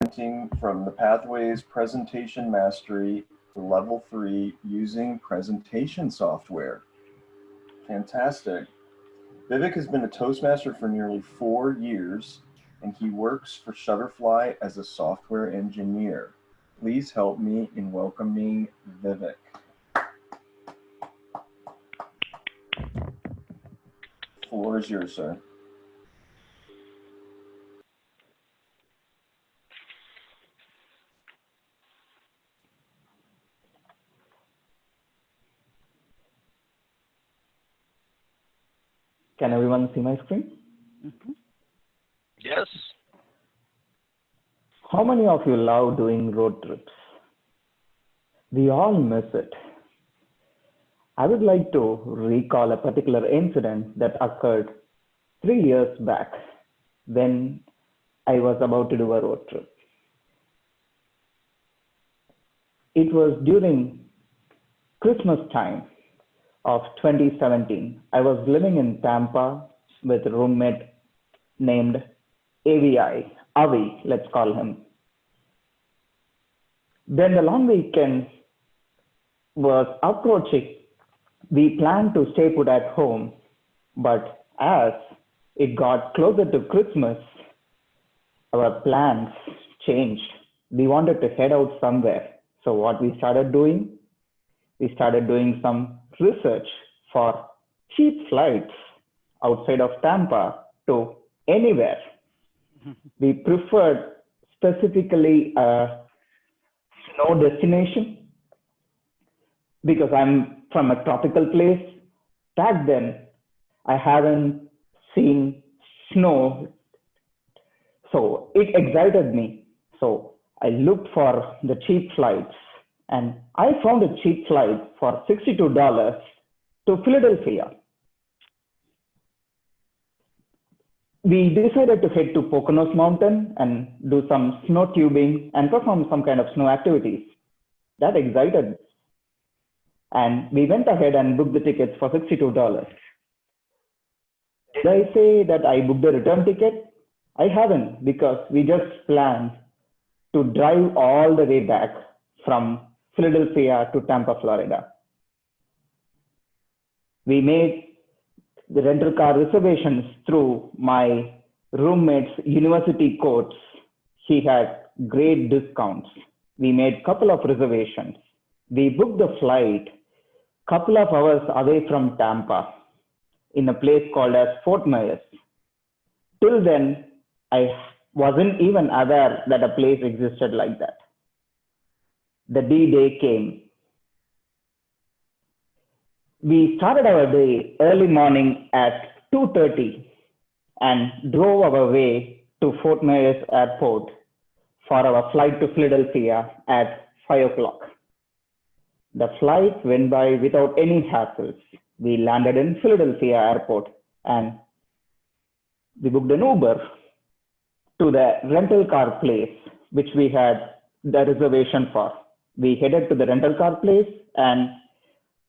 presenting from the Pathways Presentation Mastery Level 3 using presentation software. Fantastic. Vivek has been a Toastmaster for nearly 4 years, and he works for Shutterfly as a software engineer. Please help me in welcoming Vivek. The floor is yours, sir. Can everyone see my screen? Mm-hmm. Yes. How many of you love doing road trips? We all miss it. I would like to recall a particular incident that occurred 3 years back when I was about to do a road trip. It was during Christmas time of 2017. I was living in Tampa with a roommate named Avi, let's call him. When the long weekend was approaching, we planned to stay put at home, but as it got closer to Christmas, our plans changed. We wanted to head out somewhere. So what we started doing some research for cheap flights outside of Tampa to anywhere. We preferred specifically a snow destination because I'm from a tropical place. Back then, I haven't seen snow, so it excited me. So I looked for the cheap flights, and I found a cheap flight for $62 to Philadelphia. We decided to head to Poconos Mountain and do some snow tubing and perform some kind of snow activities. That excited us. And we went ahead and booked the tickets for $62. Did I say that I booked the return ticket? I haven't, because we just planned to drive all the way back from Philadelphia to Tampa, Florida. We made the rental car reservations through my roommate's university codes. He had great discounts. We made a couple of reservations. We booked the flight a couple of hours away from Tampa in a place called as Fort Myers. Till then, I wasn't even aware that a place existed like that. The D-Day came. We started our day early morning at 2:30 and drove our way to Fort Myers Airport for our flight to Philadelphia at 5 o'clock. The flight went by without any hassles. We landed in Philadelphia Airport and we booked an Uber to the rental car place, which we had the reservation for. We headed to the rental car place, and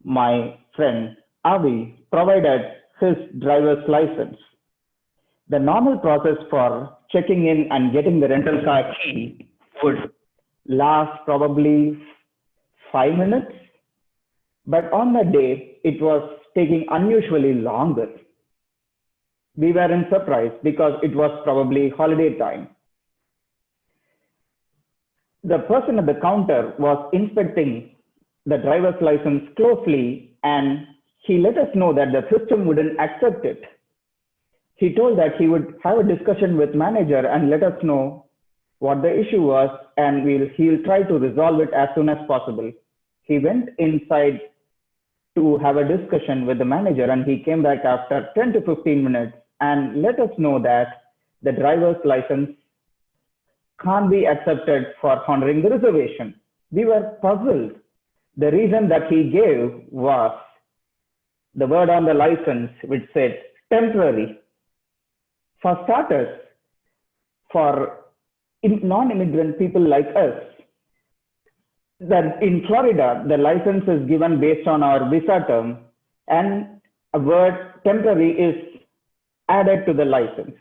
my friend Avi provided his driver's license. The normal process for checking in and getting the rental car key would last probably 5 minutes, but on that day, it was taking unusually longer. We weren't surprised because it was probably holiday time. The person at the counter was inspecting the driver's license closely, and he let us know that the system wouldn't accept it. He told that he would have a discussion with manager and let us know what the issue was, and he'll try to resolve it as soon as possible. He went inside to have a discussion with the manager, and he came back after 10 to 15 minutes and let us know that the driver's license can't be accepted for honoring the reservation. We were puzzled. The reason that he gave was the word on the license which said temporary. For starters, for non-immigrant people like us, that in Florida, the license is given based on our visa term, and a word temporary is added to the license.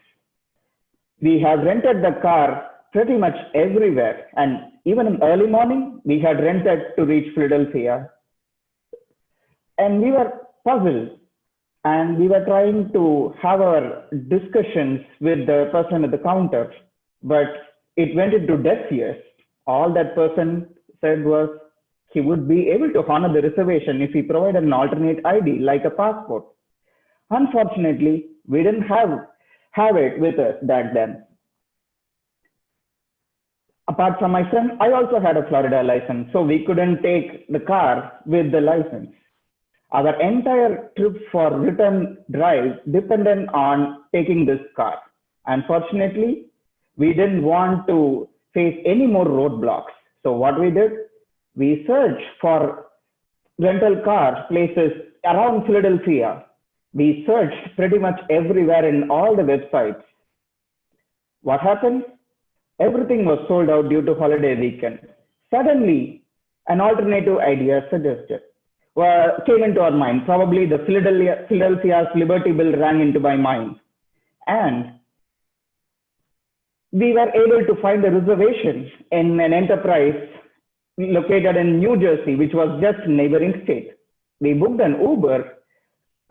We have rented the car pretty much everywhere. And even in early morning, we had rented to reach Philadelphia. And we were puzzled. And we were trying to have our discussions with the person at the counter. But it went into deaf ears. All that person said was he would be able to honor the reservation if he provided an alternate ID, like a passport. Unfortunately, we didn't have it with us back then. Apart from my friend, I also had a Florida license, so we couldn't take the car with the license. Our entire trip for return drive depended on taking this car. Unfortunately, we didn't want to face any more roadblocks. So what we did, we searched for rental car places around Philadelphia. We searched pretty much everywhere in all the websites. What happened? Everything was sold out due to holiday weekend. Suddenly, an alternative idea came into our mind. Probably the Philadelphia's Liberty Bell rang into my mind. And we were able to find a reservation in an enterprise located in New Jersey, which was just neighboring state. We booked an Uber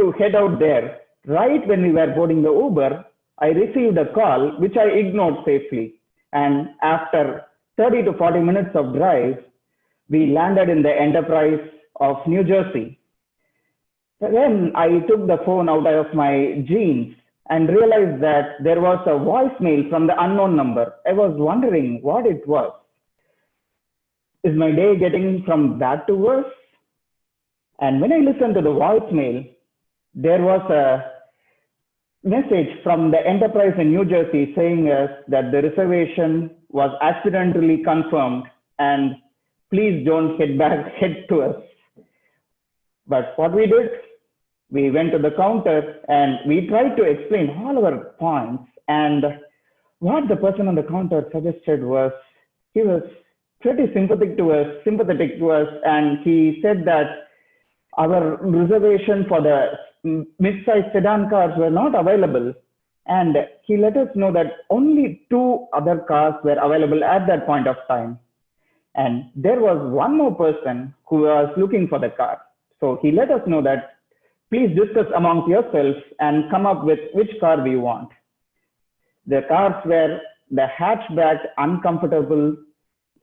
to head out there. Right when we were boarding the Uber, I received a call, which I ignored safely. And after 30 to 40 minutes of drive, we landed in the enterprise of New Jersey. Then I took the phone out of my jeans and realized that there was a voicemail from the unknown number. I was wondering what it was. Is my day getting from bad to worse? And when I listened to the voicemail, there was a message from the enterprise in New Jersey saying that the reservation was accidentally confirmed and please don't head to us. But what we did, we went to the counter and we tried to explain all our points. And what the person on the counter suggested was, he was pretty sympathetic to us, and he said that our reservation for the mid-sized sedan cars were not available. And he let us know that only 2 other cars were available at that point of time. And there was one more person who was looking for the car. So he let us know that please discuss amongst yourselves and come up with which car we want. The cars were the hatchback, uncomfortable,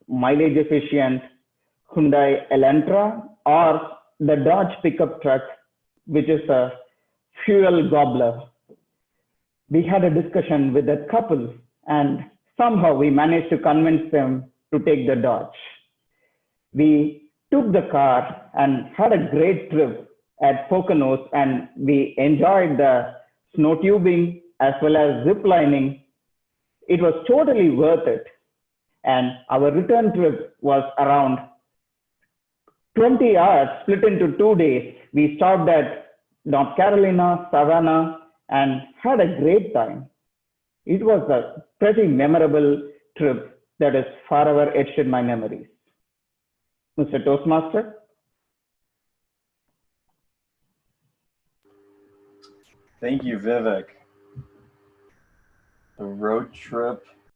mileage efficient Hyundai Elantra or the Dodge pickup truck, which is a fuel gobbler. We had a discussion with that couple and somehow we managed to convince them to take the Dodge. We took the car and had a great trip at Poconos, and we enjoyed the snow tubing as well as zip lining. It was totally worth it. And our return trip was around 20 hours split into 2 days. We stopped at North Carolina, Savannah, and had a great time. It was a pretty memorable trip that is forever etched in my memories. Mr. Toastmaster? Thank you, Vivek. The road trip